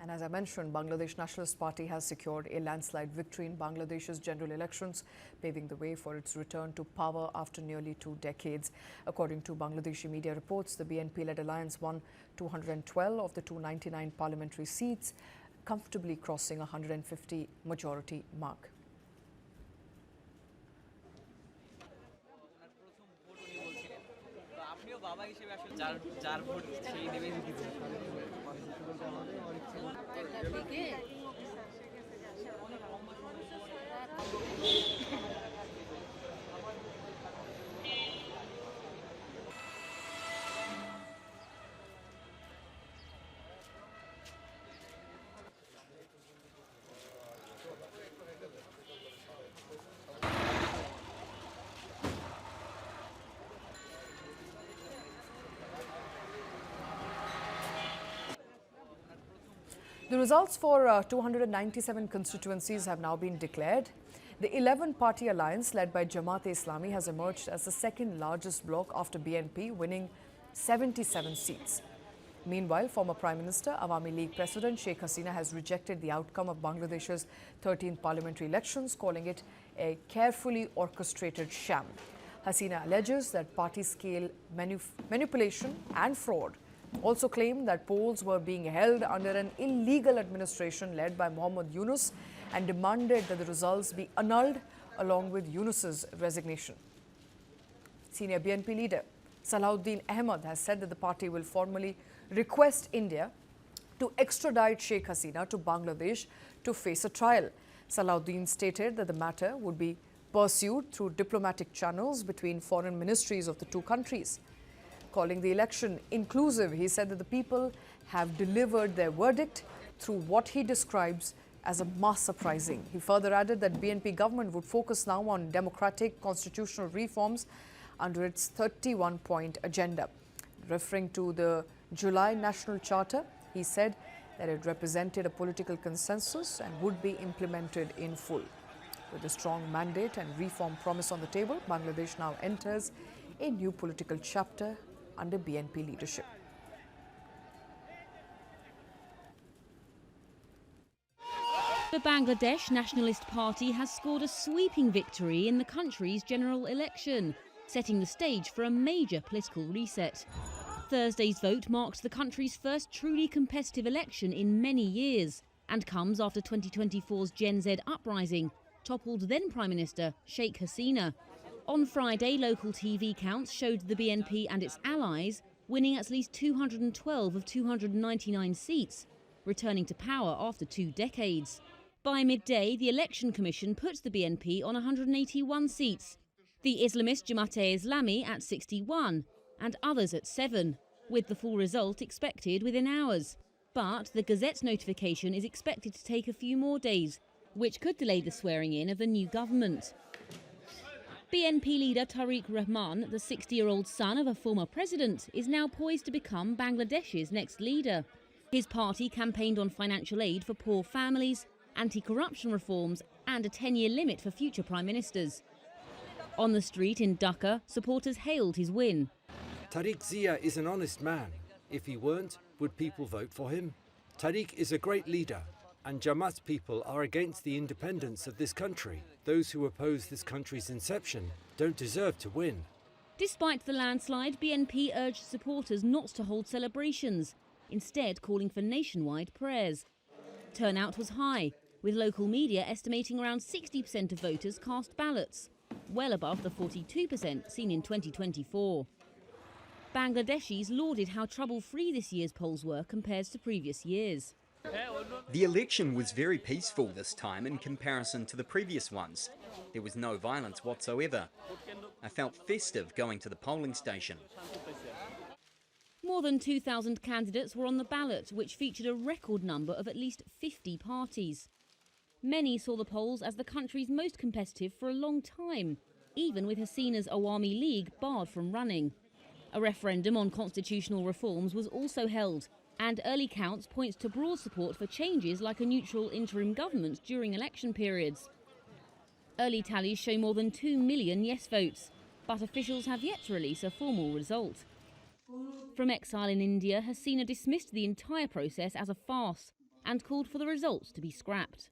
And as I mentioned, Bangladesh Nationalist Party has secured a landslide victory in Bangladesh's general elections, paving the way for its return to power after nearly 2 decades. According to Bangladeshi media reports, the BNP-led alliance won 212 of the 299 parliamentary seats, comfortably crossing 150 majority mark. The results for 297 constituencies have now been declared. The 11-party alliance led by Jamaat-e-Islami has emerged as the second largest bloc after BNP, winning 77 seats. Meanwhile, former Prime Minister, Awami League President Sheikh Hasina has rejected the outcome of Bangladesh's 13th parliamentary elections, calling it a carefully orchestrated sham. Hasina alleges that party-scale manipulation and fraud also claimed that polls were being held under an illegal administration led by Mohammad Yunus and demanded that the results be annulled along with Yunus's resignation. Senior BNP leader Salahuddin Ahmed has said that the party will formally request India to extradite Sheikh Hasina to Bangladesh to face a trial. Salahuddin stated that the matter would be pursued through diplomatic channels between foreign ministries of the two countries. Calling the election inclusive, he said that the people have delivered their verdict through what he describes as a mass uprising. He further added that BNP government would focus now on democratic constitutional reforms under its 31-point agenda. Referring to the July National Charter, he said that it represented a political consensus and would be implemented in full. With a strong mandate and reform promise on the table, Bangladesh now enters a new political chapter under BNP leadership. The Bangladesh Nationalist Party has scored a sweeping victory in the country's general election, setting the stage for a major political reset. Thursday's vote marked the country's first truly competitive election in many years and comes after 2024's Gen Z uprising toppled then Prime Minister Sheikh Hasina. On Friday, local TV counts showed the BNP and its allies winning at least 212 of 299 seats, returning to power after 2 decades. By midday, the Election Commission put the BNP on 181 seats, the Islamist Jamaat-e-Islami at 61 and others at 7, with the full result expected within hours. But the Gazette notification is expected to take a few more days, which could delay the swearing-in of the new government. BNP leader Tarique Rahman, the 60-year-old son of a former president, is now poised to become Bangladesh's next leader. His party campaigned on financial aid for poor families, anti-corruption reforms and a 10-year limit for future prime ministers. On the street in Dhaka, supporters hailed his win. Tariq Zia is an honest man. If he weren't, would people vote for him? Tariq is a great leader, and Jamaat's people are against the independence of this country. Those who oppose this country's inception don't deserve to win. Despite the landslide, BNP urged supporters not to hold celebrations, instead calling for nationwide prayers. Turnout was high, with local media estimating around 60% of voters cast ballots, well above the 42% seen in 2024. Bangladeshis lauded how trouble-free this year's polls were compared to previous years. The election was very peaceful this time in comparison to the previous ones. There was no violence whatsoever. I felt festive going to the polling station. More than 2,000 candidates were on the ballot, which featured a record number of at least 50 parties. Many saw the polls as the country's most competitive for a long time, even with Hasina's Awami League barred from running. A referendum on constitutional reforms was also held, and early counts point to broad support for changes like a neutral interim government during election periods. Early tallies show more than 2 million yes votes, but officials have yet to release a formal result. From exile in India, Hasina dismissed the entire process as a farce and called for the results to be scrapped.